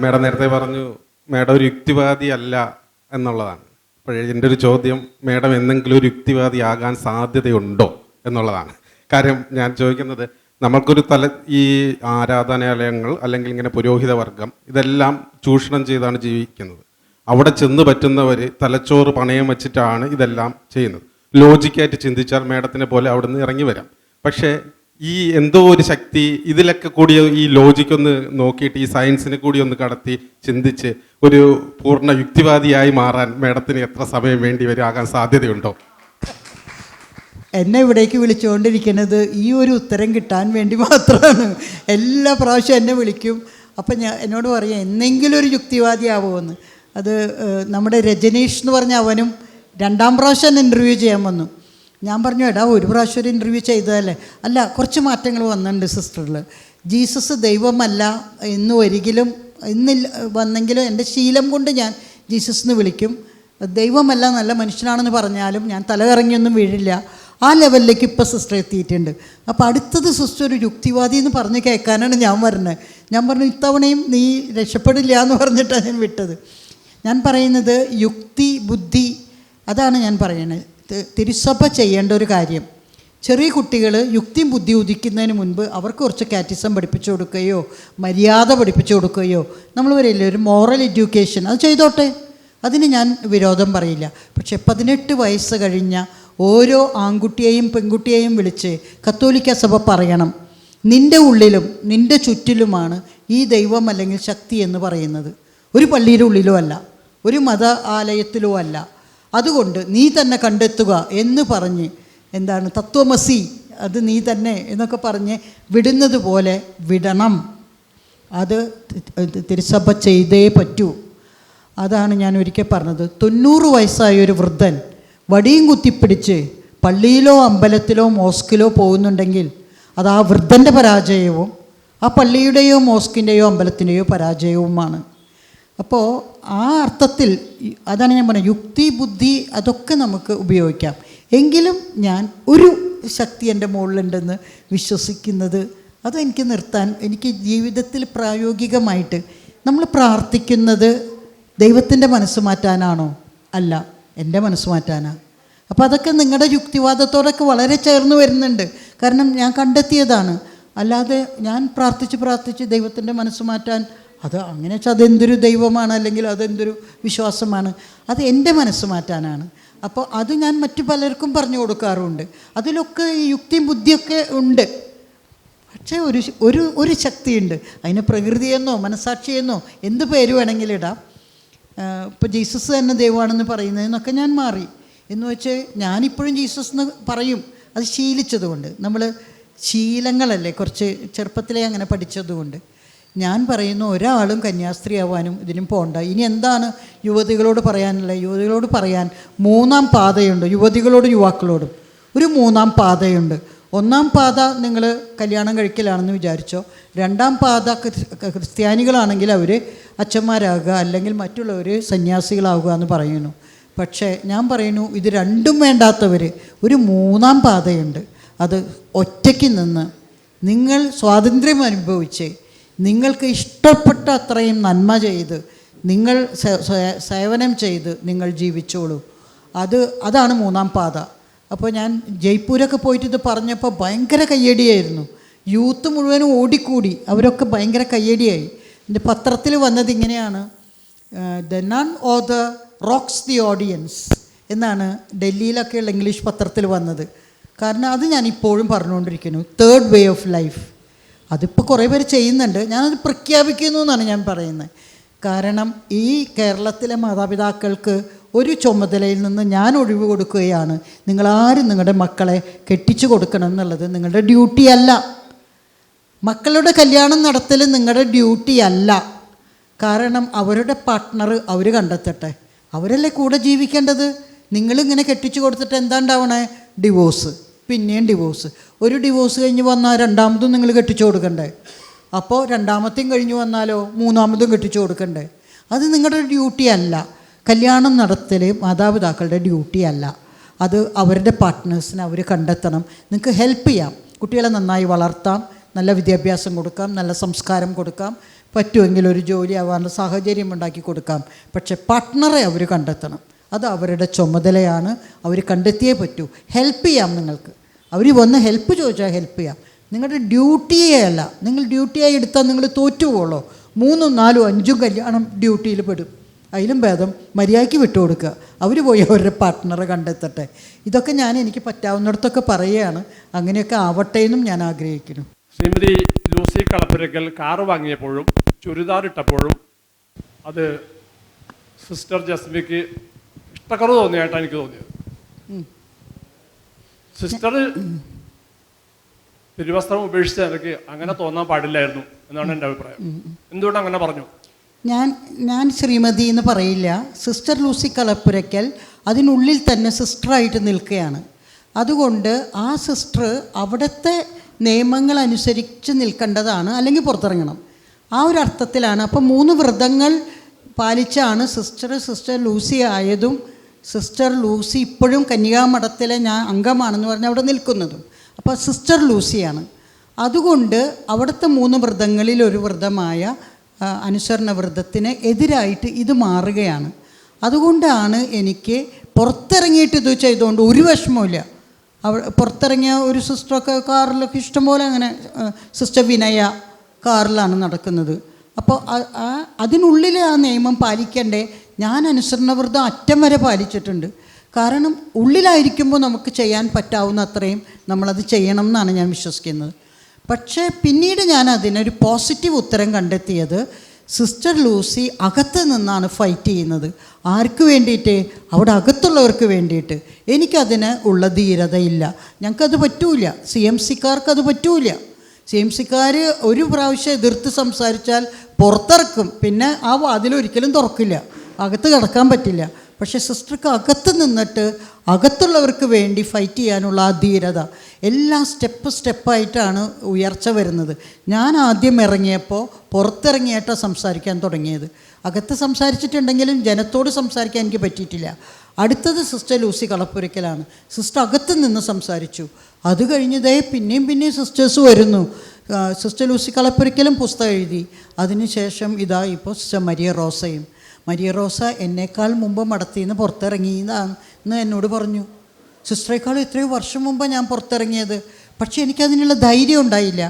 Madam നേരത്തെ പറഞ്ഞു madam ഒരു യുക്തിവാദി അല്ല എന്നുള്ളതാണ്. അപ്പോഴേ എൻ്റെ ഒരു ചോദ്യം, മേഡം എന്തെങ്കിലും ഒരു യുക്തിവാദി ആകാൻ സാധ്യതയുണ്ടോ എന്നുള്ളതാണ്. കാര്യം ഞാൻ ചോദിക്കുന്നത്, നമ്മൾക്കൊരു ഈ ആരാധനാലയങ്ങൾ അല്ലെങ്കിൽ ഇങ്ങനെ പുരോഹിത വർഗം ഇതെല്ലാം ചൂഷണം ചെയ്താണ് ജീവിക്കുന്നത്. അവിടെ ചെന്ന് പറ്റുന്നവർ തലച്ചോറ് പണയം വെച്ചിട്ടാണ് ഇതെല്ലാം ചെയ്യുന്നത്. ലോജിക്കായിട്ട് ചിന്തിച്ചാൽ മേഡത്തിനെ പോലെ അവിടെ നിന്ന് ഇറങ്ങി വരാം. പക്ഷേ ഈ എന്തോ ഒരു ശക്തി ഇതിലൊക്കെ കൂടി ഈ ലോജിക്കൊന്ന് നോക്കിയിട്ട് ഈ സയൻസിനെ കൂടി ഒന്ന് കടത്തി ചിന്തിച്ച് ഒരു പൂർണ്ണ യുക്തിവാദിയായി മാറാൻ മേഡത്തിന് എത്ര സമയം വേണ്ടി വരും, ആകാൻ സാധ്യതയുണ്ടോ? എന്നെ ഇവിടേക്ക് വിളിച്ചുകൊണ്ടിരിക്കുന്നത് ഈ ഒരു ഉത്തരം കിട്ടാൻ വേണ്ടി മാത്രമാണ്. എല്ലാ പ്രാവശ്യവും എന്നെ വിളിക്കും. അപ്പം എന്നോട് പറയാം എന്തെങ്കിലും ഒരു യുക്തിവാദിയാവുമെന്ന്. അത് നമ്മുടെ രജനീഷ് എന്ന് പറഞ്ഞ അവനും 2ാം പ്രാവശ്യം ഇൻ്റർവ്യൂ ചെയ്യാൻ വന്നു. ഞാൻ പറഞ്ഞു, എടാ ഒരു പ്രാവശ്യം ഒരു ഇൻ്റർവ്യൂ ചെയ്തതല്ലേ. അല്ല, കുറച്ച് മാറ്റങ്ങൾ വന്നിട്ടുണ്ട് സിസ്റ്ററിൽ. ജീസസ് ദൈവമല്ല എന്ന് ഒരിക്കലും ഇന്നില്ല വന്നെങ്കിലും എൻ്റെ ശീലം കൊണ്ട് ഞാൻ ജീസസ് എന്ന് വിളിക്കും. ദൈവമല്ല നല്ല മനുഷ്യനാണെന്ന് പറഞ്ഞാലും ഞാൻ തലകറങ്ങിയൊന്നും വീഴില്ല. ആ ലെവലിലേക്ക് ഇപ്പോൾ സിസ്റ്റർ എത്തിയിട്ടുണ്ട്. അപ്പോൾ അടുത്തത് സിസ്റ്റർ ഒരു യുക്തിവാദി എന്ന് പറഞ്ഞ് കേൾക്കാനാണ് ഞാൻ വരുന്നത്. ഞാൻ പറഞ്ഞു ഇത്തവണയും നീ രക്ഷപ്പെടില്ല എന്ന് പറഞ്ഞിട്ടാണ് ഞാൻ വിട്ടത്. ഞാൻ പറയുന്നത് യുക്തി ബുദ്ധി, അതാണ് ഞാൻ പറയുന്നത്. തിരുസഭ ചെയ്യേണ്ട ഒരു കാര്യം, ചെറിയ കുട്ടികൾ യുക്തിയും ബുദ്ധി ഉദിക്കുന്നതിന് മുൻപ് അവർക്ക് കുറച്ച് കാറ്റിസം പഠിപ്പിച്ചു കൊടുക്കുകയോ മര്യാദ പഠിപ്പിച്ചു കൊടുക്കുകയോ, നമ്മൾ വരില്ലേ ഒരു മോറൽ എഡ്യൂക്കേഷൻ, അത് ചെയ്തോട്ടെ, അതിന് ഞാൻ വിരോധം പറയില്ല. പക്ഷെ 18 വയസ്സ് കഴിഞ്ഞ ഓരോ ആൺകുട്ടിയെയും പെൺകുട്ടിയെയും വിളിച്ച് കത്തോലിക്ക സഭ പറയണം, നിൻ്റെ ഉള്ളിലും നിൻ്റെ ചുറ്റിലുമാണ് ഈ ദൈവം അല്ലെങ്കിൽ ശക്തി എന്ന് പറയുന്നത്. ഒരു പള്ളിയുടെ ഉള്ളിലോ അല്ല, ഒരു മത ആലയത്തിലോ അല്ല. അതുകൊണ്ട് നീ തന്നെ കണ്ടെത്തുക എന്ന് പറഞ്ഞ്, എന്താണ് തത്വമസി, അത് നീ തന്നെ എന്നൊക്കെ പറഞ്ഞ് വിടുന്നത് പോലെ വിടണം. അത് തിരുസഭ ചെയ്തേ പറ്റൂ. അതാണ് ഞാൻ ഒരിക്കൽ പറഞ്ഞത്. 90 വയസ്സായ ഒരു വൃദ്ധൻ വടിയും കുത്തിപ്പിടിച്ച് പള്ളിയിലോ അമ്പലത്തിലോ മോസ്കിലോ പോകുന്നുണ്ടെങ്കിൽ അത് ആ വൃദ്ധൻ്റെ പരാജയവും ആ പള്ളിയുടെയോ മോസ്കിൻ്റെയോ അമ്പലത്തിൻ്റെയോ പരാജയവുമാണ്. അപ്പോൾ ആ അർത്ഥത്തിൽ അതാണ് ഞാൻ പറഞ്ഞത്, യുക്തി ബുദ്ധി അതൊക്കെ നമുക്ക് ഉപയോഗിക്കാം. എങ്കിലും ഞാൻ ഒരു ശക്തി എൻ്റെ മുകളിലുണ്ടെന്ന് വിശ്വസിക്കുന്നത്, അതെനിക്ക് നിർത്താൻ, എനിക്ക് ജീവിതത്തിൽ പ്രായോഗികമായിട്ട് നമ്മൾ പ്രാർത്ഥിക്കുന്നത് ദൈവത്തിൻ്റെ മനസ്സ് മാറ്റാനാണോ? അല്ല, എൻ്റെ മനസ്സ് മാറ്റാനാണ്. അപ്പോൾ അതൊക്കെ നിങ്ങളുടെ യുക്തിവാദത്തോടൊക്കെ വളരെ ചേർന്ന് വരുന്നുണ്ട്. കാരണം ഞാൻ കണ്ടെത്തിയതാണ്. അല്ലാതെ ഞാൻ പ്രാർത്ഥിച്ച് ദൈവത്തിൻ്റെ മനസ്സ് മാറ്റാൻ, അത് അങ്ങനെ വെച്ചാൽ അതെന്തൊരു ദൈവമാണ് അല്ലെങ്കിൽ അതെന്തൊരു വിശ്വാസമാണ്, അത് എൻ്റെ മനസ്സ് മാറ്റാനാണ്. അപ്പോൾ അത് ഞാൻ മറ്റു പലർക്കും പറഞ്ഞു കൊടുക്കാറുണ്ട്. അതിലൊക്കെ ഈ യുക്തിയും ബുദ്ധിയൊക്കെ ഉണ്ട്. പക്ഷേ ഒരു ശക്തിയുണ്ട്. അതിന് പ്രകൃതിയെന്നോ മനസാക്ഷിയെന്നോ എന്ത് പേര് വേണമെങ്കിലും ഇടാം. ഇപ്പോൾ ജീസസ് തന്നെ ദൈവമാണെന്ന് പറയുന്നതെന്നൊക്കെ ഞാൻ മാറി. എന്ന് വെച്ച് ഞാനിപ്പോഴും ജീസസ് എന്ന് പറയും, അത് ശീലിച്ചതുകൊണ്ട്. നമ്മൾ ശീലങ്ങളല്ലേ, കുറച്ച് ചെറുപ്പത്തിലേ അങ്ങനെ പഠിച്ചതുകൊണ്ട് ഞാൻ പറയുന്നു, ഒരാളും കന്യാസ്ത്രീ ആവാനും ഇതിനും പോകണ്ട. ഇനി എന്താണ് യുവതികളോട് പറയാനുള്ളത്? യുവതികളോട് പറയാൻ 3ാം പാതയുണ്ട്. യുവതികളോടും യുവാക്കളോടും ഒരു 3ാം പാതയുണ്ട്. 1ാം പാത നിങ്ങൾ കല്യാണം കഴിക്കലാണെന്ന് വിചാരിച്ചോ. 2ാം പാത ക്രിസ്ത്യാനികളാണെങ്കിൽ അവർ അച്ഛന്മാരാകുക അല്ലെങ്കിൽ മറ്റുള്ളവർ സന്യാസികളാവുക എന്ന് പറയുന്നു. പക്ഷേ ഞാൻ പറയുന്നു, ഇത് രണ്ടും വേണ്ടാത്തവർ ഒരു 3ാം പാതയുണ്ട്. അത് ഒറ്റയ്ക്ക് നിന്ന് നിങ്ങൾ സ്വാതന്ത്ര്യം അനുഭവിച്ച് നിങ്ങൾക്ക് ഇഷ്ടപ്പെട്ട അത്രയും നന്മ ചെയ്ത് നിങ്ങൾ സേവനം ചെയ്ത് നിങ്ങൾ ജീവിച്ചോളൂ. അതാണ് 3ാം പാത. അപ്പോൾ ഞാൻ ജയ്പൂരൊക്കെ പോയിട്ട് ഇത് പറഞ്ഞപ്പോൾ ഭയങ്കര കയ്യടിയായിരുന്നു. യൂത്ത് മുഴുവനും ഓടിക്കൂടി, അവരൊക്കെ ഭയങ്കര കയ്യടിയായി. എൻ്റെ പത്രത്തിൽ വന്നത് ഇങ്ങനെയാണ്, the none or the rocks the audience എന്നാണ് ഡൽഹിയിലൊക്കെയുള്ള ഇംഗ്ലീഷ് പത്രത്തിൽ വന്നത്. കാരണം അത് ഞാൻ ഇപ്പോഴും പറഞ്ഞുകൊണ്ടിരിക്കുന്നു, 3rd വേ ഓഫ് ലൈഫ്. അതിപ്പോൾ കുറേ പേര് ചെയ്യുന്നുണ്ട്. ഞാനത് പ്രഖ്യാപിക്കുന്നു എന്നാണ് ഞാൻ പറയുന്നത്. കാരണം ഈ കേരളത്തിലെ മാതാപിതാക്കൾക്ക് ഒരു ചുമതലയിൽ നിന്ന് ഞാൻ ഒഴിവ് കൊടുക്കുകയാണ്. നിങ്ങളാരും നിങ്ങളുടെ മക്കളെ കെട്ടിച്ചു കൊടുക്കണം എന്നുള്ളത് നിങ്ങളുടെ ഡ്യൂട്ടി അല്ല. മക്കളുടെ കല്യാണം നടത്തൽ നിങ്ങളുടെ ഡ്യൂട്ടി അല്ല. കാരണം അവരുടെ പാർട്ട്ണർ അവർ കണ്ടെത്തട്ടെ, അവരല്ലേ കൂടെ ജീവിക്കേണ്ടത്. നിങ്ങളിങ്ങനെ കെട്ടിച്ചു കൊടുത്തിട്ട് എന്താ ഉണ്ടാവണേ? ഡിവോഴ്സ്, പിന്നെയും ഡിവോഴ്സ്. ഒരു ഡിവോഴ്സ് കഴിഞ്ഞ് വന്നാൽ 2ാമതും നിങ്ങൾ കെട്ടിച്ചു കൊടുക്കണ്ടേ? അപ്പോൾ 2ാമത്തെയും കഴിഞ്ഞ് വന്നാലോ 3ാമതും കെട്ടിച്ചു കൊടുക്കണ്ടേ? അത് നിങ്ങളുടെ ഡ്യൂട്ടി അല്ല. കല്യാണം നടത്തൽ മാതാപിതാക്കളുടെ ഡ്യൂട്ടി അല്ല. അത് അവരുടെ പാർട്ട്നേഴ്സിനെ അവർ കണ്ടെത്തണം. നിങ്ങൾക്ക് ഹെൽപ്പ് ചെയ്യാം, കുട്ടികളെ നന്നായി വളർത്താം, നല്ല വിദ്യാഭ്യാസം കൊടുക്കാം, നല്ല സംസ്കാരം കൊടുക്കാം. പറ്റുമെങ്കിൽ ഒരു ജോലി ആവാനുള്ള സാഹചര്യം ഉണ്ടാക്കി കൊടുക്കാം. പക്ഷെ പാർട്ട്ണറെ അവർ കണ്ടെത്തണം. അത് അവരുടെ ചുമതലയാണ്. അവർ കണ്ടെത്തിയേ പറ്റൂ. ഹെൽപ്പ് ചെയ്യാം നിങ്ങൾക്ക്. അവർ വന്ന് ഹെൽപ്പ് ചോദിച്ചാൽ ഹെൽപ്പ് ചെയ്യാം. നിങ്ങളുടെ ഡ്യൂട്ടിയേ അല്ല. നിങ്ങൾ ഡ്യൂട്ടിയായി എടുത്താൽ നിങ്ങൾ തോറ്റുപോകുള്ളൂ. 3, 4, 5 കല്യാണം ഡ്യൂട്ടിയിൽ പെടും. അതിലും ഭേദം മര്യാദയ്ക്ക് വിട്ടുകൊടുക്കുക. അവർ പോയി അവരുടെ പാർട്ട്ണറെ കണ്ടെത്തട്ടെ. ഇതൊക്കെ ഞാൻ എനിക്ക് പറ്റാവുന്നിടത്തൊക്കെ പറയുകയാണ്. അങ്ങനെയൊക്കെ ആവട്ടെ എന്നും ഞാൻ ആഗ്രഹിക്കുന്നു. ശ്രീമതി ലൂസി കളപ്പുരയ്ക്കൽ കാറ് വാങ്ങിയപ്പോഴും ചുരിദാർ ഇട്ടപ്പോഴും അത് സിസ്റ്റർ ജസ്മിക്ക് ഇഷ്ടക്കുറവ് തോന്നിയായിട്ടാണ് എനിക്ക് തോന്നിയത്. സിസ്റ്റർ തിരുവസ്ത്രം ഉപേക്ഷിച്ച എനിക്ക് അങ്ങനെ തോന്നാൻ പാടില്ലായിരുന്നു എന്നാണ് എൻ്റെ അഭിപ്രായം. എന്തുകൊണ്ട് അങ്ങനെ പറഞ്ഞു? ഞാൻ ശ്രീമതി എന്ന് പറയില്ല. സിസ്റ്റർ ലൂസി കളപ്പുരയ്ക്കൽ അതിനുള്ളിൽ തന്നെ സിസ്റ്ററായിട്ട് നിൽക്കുകയാണ്. അതുകൊണ്ട് ആ സിസ്റ്റർ അവിടുത്തെ നിയമങ്ങൾ അനുസരിച്ച് നിൽക്കേണ്ടതാണ്, അല്ലെങ്കിൽ പുറത്തിറങ്ങണം. ആ ഒരു അർത്ഥത്തിലാണ്. അപ്പം 3 വ്രതങ്ങൾ പാലിച്ചാണ് സിസ്റ്റർ ലൂസി ആയതും സിസ്റ്റർ ലൂസി ഇപ്പോഴും കന്യാമഠത്തിലെ ഞാൻ അംഗമാണെന്ന് പറഞ്ഞ് അവിടെ നിൽക്കുന്നതും. അപ്പോൾ സിസ്റ്റർ ലൂസിയാണ്. അതുകൊണ്ട് അവിടുത്തെ 3 വ്രതങ്ങളിൽ ഒരു വ്രതമായ അനുസരണ വ്രതത്തിന് എതിരായിട്ട് ഇത് മാറുകയാണ്. അതുകൊണ്ടാണ് എനിക്ക് പുറത്തിറങ്ങിയിട്ട് ഇത് ചെയ്തുകൊണ്ട് ഒരു വിഷമമില്ല. പുറത്തിറങ്ങിയ ഒരു സിസ്റ്ററൊക്കെ കാറിലൊക്കെ ഇഷ്ടംപോലെ അങ്ങനെ സിസ്റ്റർ വിനയ കാറിലാണ് നടക്കുന്നത്. അപ്പോൾ അതിനുള്ളിൽ ആ നിയമം പാലിക്കണ്ടേ. ഞാൻ അനുസരണവ്രതം അറ്റം വരെ പാലിച്ചിട്ടുണ്ട്. കാരണം ഉള്ളിലായിരിക്കുമ്പോൾ നമുക്ക് ചെയ്യാൻ പറ്റാവുന്ന അത്രയും നമ്മളത് ചെയ്യണം എന്നാണ് ഞാൻ വിശ്വസിക്കുന്നത്. പക്ഷേ പിന്നീട് ഞാൻ അതിനൊരു പോസിറ്റീവ് ഉത്തരം കണ്ടെത്തിയത് സിസ്റ്റർ ലൂസി അകത്ത് നിന്നാണ് ഫൈറ്റ് ചെയ്യുന്നത്. ആർക്ക് വേണ്ടിയിട്ട്? അവിടെ അകത്തുള്ളവർക്ക് വേണ്ടിയിട്ട്. എനിക്കതിന് ഉള്ള ധീരതയില്ല. ഞങ്ങൾക്കത് പറ്റൂല. CMC-ക്കാർക്ക് അത് പറ്റൂല. CMC-ക്കാർ ഒരു പ്രാവശ്യം എതിർത്ത് സംസാരിച്ചാൽ പുറത്തിറക്കും. പിന്നെ ആ വാതിലൊരിക്കലും തുറക്കില്ല. അകത്ത് കിടക്കാൻ പറ്റില്ല. പക്ഷേ സിസ്റ്റർക്ക് അകത്ത് നിന്നിട്ട് അകത്തുള്ളവർക്ക് വേണ്ടി ഫൈറ്റ് ചെയ്യാനുള്ള ആ ധീരത, എല്ലാം സ്റ്റെപ്പായിട്ടാണ് ഉയർച്ച വരുന്നത്. ഞാൻ ആദ്യം ഇറങ്ങിയപ്പോൾ പുറത്തിറങ്ങിയിട്ടാണ് സംസാരിക്കാൻ തുടങ്ങിയത്. അകത്ത് സംസാരിച്ചിട്ടുണ്ടെങ്കിലും ജനത്തോട് സംസാരിക്കാൻ എനിക്ക് പറ്റിയിട്ടില്ല. അടുത്തത് സിസ്റ്റർ ലൂസി കളപ്പുരയ്ക്കലാണ്. സിസ്റ്റർ അകത്ത് നിന്ന് സംസാരിച്ചു. അത് കഴിഞ്ഞതേ പിന്നെയും സിസ്റ്റേഴ്സ് വരുന്നു. സിസ്റ്റർ ലൂസി കളപ്പുരയ്ക്കലും പുസ്തകം എഴുതി. അതിനുശേഷം ഇതാ ഇപ്പോൾ സിസ്റ്റർ മരിയ റോസ എന്നേക്കാൾ മുമ്പ് മഠത്തിൽ നിന്ന് പുറത്തിറങ്ങിയതാണെന്ന് എന്നോട് പറഞ്ഞു. സിസ്റ്ററേക്കാൾ എത്രയോ വർഷം മുമ്പ് ഞാൻ പുറത്തിറങ്ങിയത്. പക്ഷേ എനിക്കതിനുള്ള ധൈര്യം ഉണ്ടായില്ല.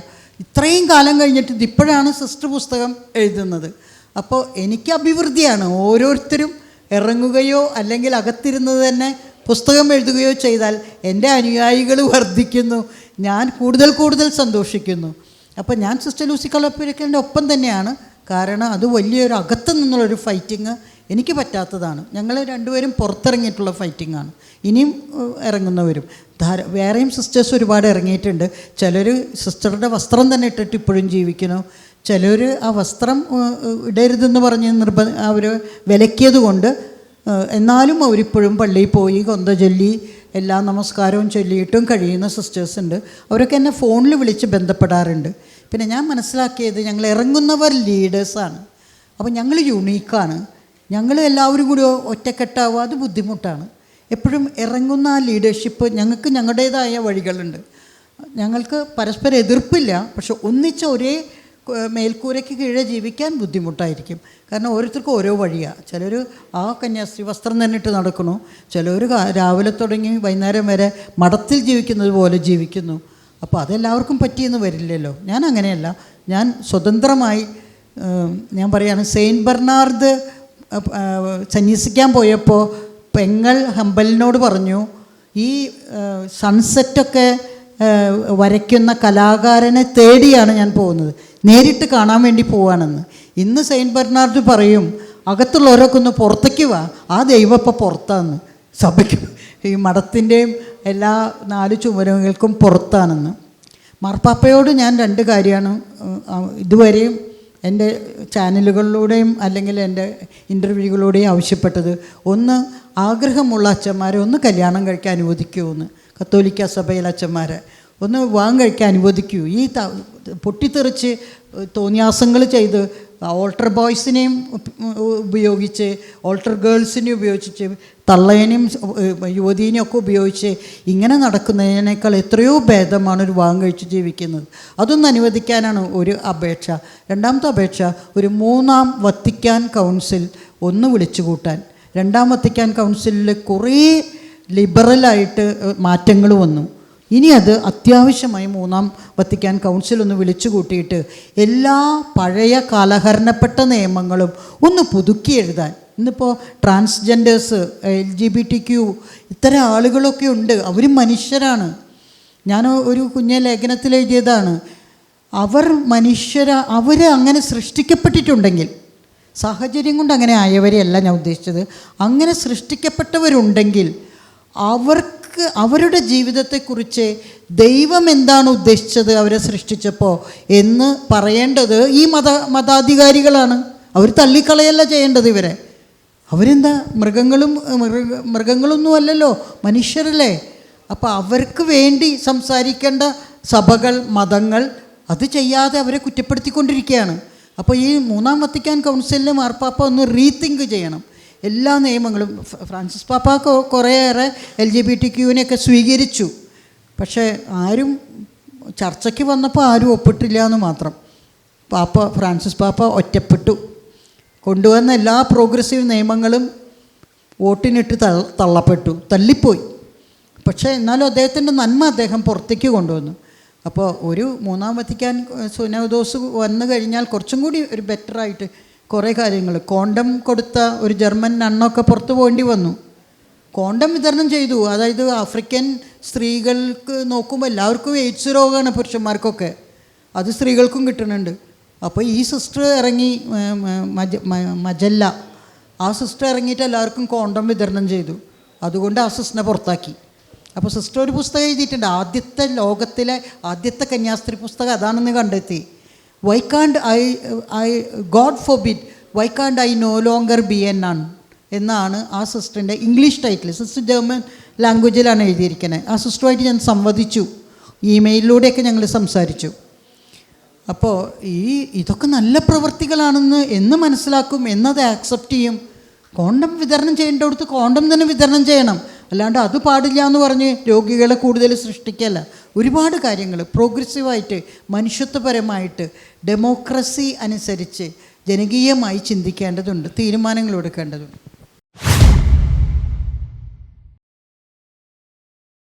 ഇത്രയും കാലം കഴിഞ്ഞിട്ട് ഇപ്പോഴാണ് സിസ്റ്റർ പുസ്തകം എഴുതുന്നത്. അപ്പോൾ എനിക്ക് അഭിവൃദ്ധിയാണ്. ഓരോരുത്തരും ഇറങ്ങുകയോ അല്ലെങ്കിൽ അകത്തിരുന്നത് തന്നെ പുസ്തകം എഴുതുകയോ ചെയ്താൽ എൻ്റെ അനുയായികൾ വർദ്ധിക്കുന്നു. ഞാൻ കൂടുതൽ സന്തോഷിക്കുന്നു. അപ്പോൾ ഞാൻ സിസ്റ്റർ ലൂസി കളപ്പുരയ്ക്കലിൻ്റെ ഒപ്പം തന്നെയാണ്. കാരണം അത് വലിയൊരു അകത്ത് നിന്നുള്ളൊരു ഫൈറ്റിങ് എനിക്ക് പറ്റാത്തതാണ്. ഞങ്ങൾ രണ്ടുപേരും പുറത്തിറങ്ങിയിട്ടുള്ള ഫൈറ്റിങ്ങാണ്. ഇനിയും ഇറങ്ങുന്നവരും വേറെയും സിസ്റ്റേഴ്സ് ഒരുപാട് ഇറങ്ങിയിട്ടുണ്ട്. ചിലർ സിസ്റ്ററുടെ വസ്ത്രം തന്നെ ഇട്ടിട്ട് ഇപ്പോഴും ജീവിക്കുന്നു. ചിലർ ആ വസ്ത്രം ഇടരുതെന്ന് പറഞ്ഞ് അവർ വിലക്കിയത് കൊണ്ട് എന്നാലും അവരിപ്പോഴും പള്ളിയിൽ പോയി കൊന്ത ചൊല്ലി എല്ലാ നമസ്കാരവും ചൊല്ലിയിട്ടും കഴിയുന്ന സിസ്റ്റേഴ്സ് ഉണ്ട്. അവരൊക്കെ എന്നെ ഫോണിൽ വിളിച്ച് ബന്ധപ്പെടാറുണ്ട്. പിന്നെ ഞാൻ മനസ്സിലാക്കിയത് ഞങ്ങൾ ഇറങ്ങുന്നവർ ലീഡേഴ്സാണ്. അപ്പോൾ ഞങ്ങൾ യുണീക്കാണ്. ഞങ്ങൾ എല്ലാവരും കൂടി ഒറ്റക്കെട്ടാവുക അത് ബുദ്ധിമുട്ടാണ്. എപ്പോഴും ഇറങ്ങുന്ന ആ ലീഡർഷിപ്പ് ഞങ്ങൾക്ക് ഞങ്ങളുടേതായ വഴികളുണ്ട്. ഞങ്ങൾക്ക് പരസ്പരം എതിർപ്പില്ല. പക്ഷെ ഒന്നിച്ച ഒരേ മേൽക്കൂരയ്ക്ക് കീഴെ ജീവിക്കാൻ ബുദ്ധിമുട്ടായിരിക്കും. കാരണം ഓരോരുത്തർക്കും ഓരോ വഴിയാണ്. ചിലർ ആ കന്യാസ്ത്രീ വസ്ത്രം തന്നെ ഇട്ട് നടക്കണു. ചിലർ രാവിലെ തുടങ്ങി വൈകുന്നേരം വരെ മഠത്തിൽ ജീവിക്കുന്നത് പോലെ ജീവിക്കുന്നു. അപ്പോൾ അതെല്ലാവർക്കും പറ്റിയെന്ന് വരില്ലല്ലോ. ഞാൻ അങ്ങനെയല്ല. ഞാൻ സ്വതന്ത്രമായി ഞാൻ പറയുകയാണ്. സെയിൻറ്റ് ബെർണാർഡ് സന്യസിക്കാൻ പോയപ്പോൾ പെങ്ങൾ ഹംബലിനോട് പറഞ്ഞു, ഈ സൺസെറ്റൊക്കെ വരയ്ക്കുന്ന കലാകാരനെ തേടിയാണ് ഞാൻ പോകുന്നത്, നേരിട്ട് കാണാൻ വേണ്ടി പോവാണെന്ന്. ഇന്ന് സെയിൻറ്റ് ബെർണാർഡ് പറയും, അകത്തുള്ളവരൊക്കെ ഒന്ന് പുറത്തേക്ക് വാ, ആ ദൈവം ഇപ്പോൾ പുറത്താന്ന്. സഭയ്ക്ക് ഈ മഠത്തിൻ്റെയും എല്ലാ 4 ചുമരുകൾക്കും പുറത്താണെന്ന്. മാർപ്പാപ്പയോട് ഞാൻ 2 കാര്യമാണ് ഇതുവരെയും എൻ്റെ ചാനലുകളിലൂടെയും അല്ലെങ്കിൽ എൻ്റെ ഇൻ്റർവ്യൂകളിലൂടെയും ആവശ്യപ്പെട്ടത്. ഒന്ന്, ആഗ്രഹമുള്ള അച്ഛന്മാരെ ഒന്ന് കല്യാണം കഴിക്കാൻ അനുവദിക്കുമെന്ന്. കത്തോലിക്ക സഭയിലെ അച്ഛന്മാരെ ഒന്ന് വിവാഹം കഴിക്കാൻ അനുവദിക്കൂ. ഈ പൊട്ടിത്തെറിച്ച് തോന്നിയാസങ്ങൾ ചെയ്ത് ഓൾട്ടർ ബോയ്സിനെയും ഉപയോഗിച്ച് ഓൾട്ടർ ഗേൾസിനെയും ഉപയോഗിച്ച് തള്ളേനെയും യുവതീനെയും ഒക്കെ ഉപയോഗിച്ച് ഇങ്ങനെ നടക്കുന്നതിനേക്കാൾ എത്രയോ ഭേദമാണ് ഒരു വിവാഹം കഴിച്ച് ജീവിക്കുന്നത്. അതൊന്നും അനുവദിക്കാനാണ് ഒരു അപേക്ഷ. രണ്ടാമത്തെ അപേക്ഷ, ഒരു 3-ാം വത്തിക്കാൻ കൗൺസിൽ ഒന്ന് വിളിച്ചു കൂട്ടാൻ. 2-ാം വത്തിക്കാൻ കൗൺസിലിൽ കുറേ ലിബറലായിട്ട് മാറ്റങ്ങൾ വന്നു. ഇനി അത് അത്യാവശ്യമായി 3-ാം വത്തിക്കാൻ കൗൺസിൽ ഒന്ന് വിളിച്ചു കൂട്ടിയിട്ട് എല്ലാ പഴയ കാലഹരണപ്പെട്ട നിയമങ്ങളും ഒന്ന് പുതുക്കി എഴുതാൻ. ഇന്നിപ്പോൾ ട്രാൻസ്ജെൻഡേഴ്സ്, LGBTQ ഇത്തരം ആളുകളൊക്കെ ഉണ്ട്. അവർ മനുഷ്യരാണ്. ഞാൻ ഒരു കുഞ്ഞ ലേഖനത്തിൽ എഴുതിയതാണ്, അവർ അവർ അങ്ങനെ സൃഷ്ടിക്കപ്പെട്ടിട്ടുണ്ടെങ്കിൽ, സാഹചര്യം കൊണ്ട് അങ്ങനെ ആയവരെയല്ല ഞാൻ ഉദ്ദേശിച്ചത്, അങ്ങനെ സൃഷ്ടിക്കപ്പെട്ടവരുണ്ടെങ്കിൽ അവരുടെ ജീവിതത്തെക്കുറിച്ച് ദൈവം എന്താണ് ഉദ്ദേശിച്ചത് അവരെ സൃഷ്ടിച്ചപ്പോൾ എന്ന് പറയേണ്ടത് ഈ മതാധികാരികളാണ്. അവർ തള്ളിക്കളയല്ല ചെയ്യേണ്ടത് ഇവരെ. അവരെന്താ മൃഗങ്ങളൊന്നും അല്ലല്ലോ, മനുഷ്യരല്ലേ. അപ്പോൾ അവർക്ക് വേണ്ടി സംസാരിക്കേണ്ട സഭകൾ, മതങ്ങൾ അത് ചെയ്യാതെ അവരെ കുറ്റപ്പെടുത്തിക്കൊണ്ടിരിക്കുകയാണ്. അപ്പോൾ ഈ 3-ാം വത്തിക്കാൻ കൗൺസിലിലെ മാർപ്പാപ്പ ഒന്ന് റീതിങ്ക് ചെയ്യണം എല്ലാ നിയമങ്ങളും. ഫ്രാൻസിസ് പാപ്പ കുറേയേറെ LGBTQവിനെയൊക്കെ സ്വീകരിച്ചു. പക്ഷേ ആരും ചർച്ചയ്ക്ക് വന്നപ്പോൾ ആരും ഒപ്പിട്ടില്ല എന്ന് മാത്രം. ഫ്രാൻസിസ് പാപ്പ ഒറ്റപ്പെട്ടു. കൊണ്ടുവന്ന എല്ലാ പ്രോഗ്രസീവ് നിയമങ്ങളും വോട്ടിനിട്ട് തള്ളിപ്പോയി. പക്ഷേ എന്നാലും അദ്ദേഹത്തിൻ്റെ നന്മ അദ്ദേഹം പുറത്തേക്ക് കൊണ്ടുവന്നു. അപ്പോൾ ഒരു 3-ാം വത്തിക്കാൻ സുനോദോസ് വന്നു കഴിഞ്ഞാൽ കുറച്ചും കൂടി ഒരു ബെറ്ററായിട്ട് കുറേ കാര്യങ്ങൾ. കോണ്ടം കൊടുത്ത ഒരു ജർമ്മൻ നണ്ണൊക്കെ പുറത്തു പോകേണ്ടി വന്നു. കോണ്ടം വിതരണം ചെയ്തു. അതായത് ആഫ്രിക്കൻ സ്ത്രീകൾക്ക് നോക്കുമ്പോൾ എല്ലാവർക്കും എയ്ഡ്സ് രോഗമാണ്, പുരുഷന്മാർക്കൊക്കെ. അത് സ്ത്രീകൾക്കും കിട്ടുന്നുണ്ട്. അപ്പോൾ ഈ സിസ്റ്റർ ഇറങ്ങി, മജല്ല, ആ സിസ്റ്റർ ഇറങ്ങിയിട്ട് എല്ലാവർക്കും കോണ്ടം വിതരണം ചെയ്തു. അതുകൊണ്ട് ആ സിസ്റ്ററിനെ പുറത്താക്കി. അപ്പോൾ സിസ്റ്റർ ഒരു പുസ്തകം എഴുതിയിട്ടുണ്ട്, ലോകത്തിലെ ആദ്യത്തെ കന്യാസ്ത്രീ പുസ്തകം അതാണെന്ന് കണ്ടെത്തി. വൈ കാണ്ട് ഐ ഗോഡ് ഫോർബിഡ്, വൈ കാണ്ട് I know longer B A none എന്നാണ് ആ സിസ്റ്ററിൻ്റെ ഇംഗ്ലീഷ് ടൈറ്റിൽ. സിസ്റ്റർ ജർമ്മൻ ലാംഗ്വേജിലാണ് എഴുതിയിരിക്കുന്നത്. ആ സിസ്റ്ററുമായിട്ട് ഞാൻ സംവദിച്ചു, ഇമെയിലിലൂടെയൊക്കെ ഞങ്ങൾ സംസാരിച്ചു. അപ്പോൾ ഇതൊക്കെ നല്ല പ്രവൃത്തികളാണെന്ന് എന്ന് മനസ്സിലാക്കും, എന്നത് ആക്സെപ്റ്റ് ചെയ്യും. കോണ്ടം വിതരണം ചെയ്യേണ്ടടുത്ത് കോണ്ടം തന്നെ വിതരണം ചെയ്യണം. അല്ലാണ്ട് അത് പാടില്ല എന്ന് പറഞ്ഞ് രോഗികളെ കൂടുതൽ സൃഷ്ടിക്കല്ല. ഒരുപാട് കാര്യങ്ങൾ പ്രോഗ്രസീവായിട്ട്, മനുഷ്യത്വപരമായിട്ട്, ഡെമോക്രസി അനുസരിച്ച് ജനകീയമായി ചിന്തിക്കേണ്ടതുണ്ട്, തീരുമാനങ്ങൾ എടുക്കേണ്ടതുണ്ട്.